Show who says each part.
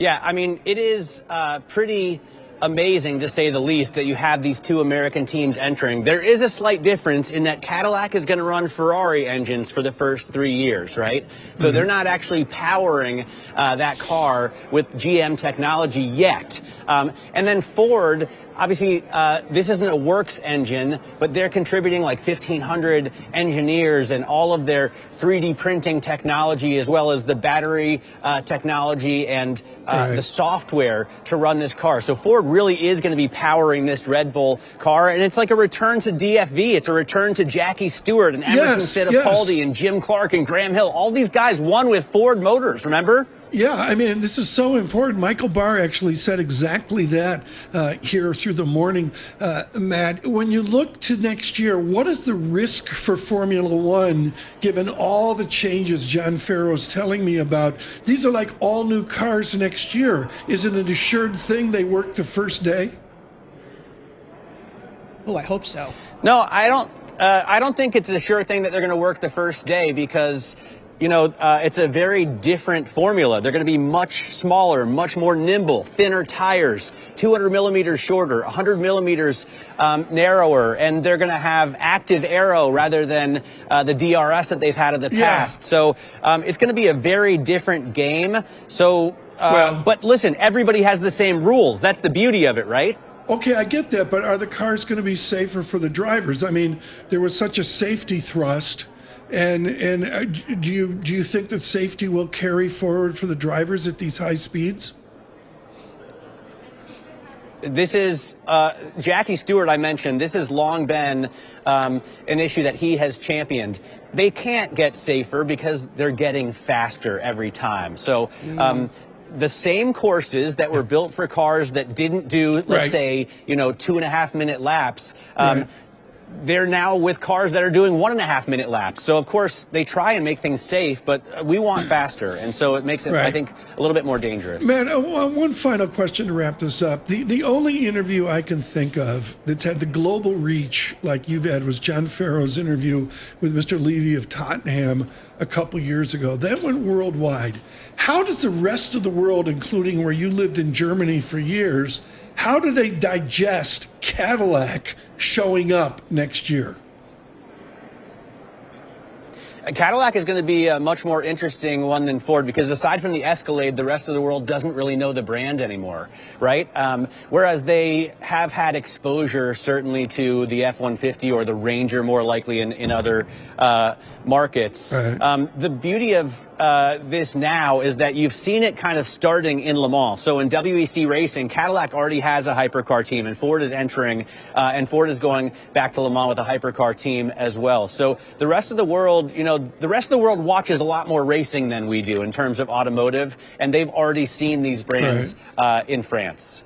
Speaker 1: Yeah, I mean, it is pretty amazing, to say the least, that you have these two American teams entering. There is a slight difference in that Cadillac is going to run Ferrari engines for the first 3 years, right? So they're not actually powering that car with GM technology yet. And then Ford, obviously, this isn't a works engine, but they're contributing like 1,500 engineers and all of their 3D printing technology, as well as the battery technology and the software to run this car. So Ford really is going to be powering this Red Bull car, and it's like a return to DFV. It's a return to Jackie Stewart and Emerson Fittipaldi and Jim Clark and Graham Hill. All these guys won with Ford Motors, remember?
Speaker 2: Yeah, I mean, this is so important. Michael Barr actually said exactly that here through the morning, Matt. When you look to next year, what is the risk for Formula One, given all the changes John Farrow's telling me about? These are like all new cars next year. Is it an assured thing they work the first day?
Speaker 3: Oh, I hope so.
Speaker 1: No, I don't think it's a sure thing that they're going to work the first day, because you know, it's a very different formula. They're going to be much smaller, much more nimble, thinner tires, 200 millimeters shorter, 100 millimeters narrower, and they're going to have active aero rather than the DRS that they've had in the past. So it's going to be a very different game. So, but listen, everybody has the same rules. That's the beauty of it, right?
Speaker 2: Okay, I get that, but are the cars going to be safer for the drivers? I mean, there was such a safety thrust. And do you think that safety will carry forward for the drivers at these high speeds?
Speaker 1: This is Jackie Stewart, I mentioned. This has long been an issue that he has championed. They can't get safer because they're getting faster every time. So the same courses that were built for cars that didn't do, let's say, 2.5 minute laps, they're now with cars that are doing 1.5 minute laps. So, of course, they try and make things safe, but we want faster. And so it makes it, I think, a little bit more dangerous.
Speaker 2: Man, one final question to wrap this up. The only interview I can think of that's had the global reach like you've had was John Farrow's interview with Mr. Levy of Tottenham a couple years ago. That went worldwide. How does the rest of the world, including where you lived in Germany for years, how do they digest Cadillac showing up next year?
Speaker 1: Cadillac is going to be a much more interesting one than Ford, because aside from the Escalade, the rest of the world doesn't really know the brand anymore, right? Whereas they have had exposure certainly to the F-150 or the Ranger, more likely in other markets. The beauty of this now is that you've seen it kind of starting in Le Mans. So in WEC racing, Cadillac already has a hypercar team, and Ford is entering, and Ford is going back to Le Mans with a hypercar team as well. So the rest of the world, the rest of the world watches a lot more racing than we do in terms of automotive, and they've already seen these brands in France.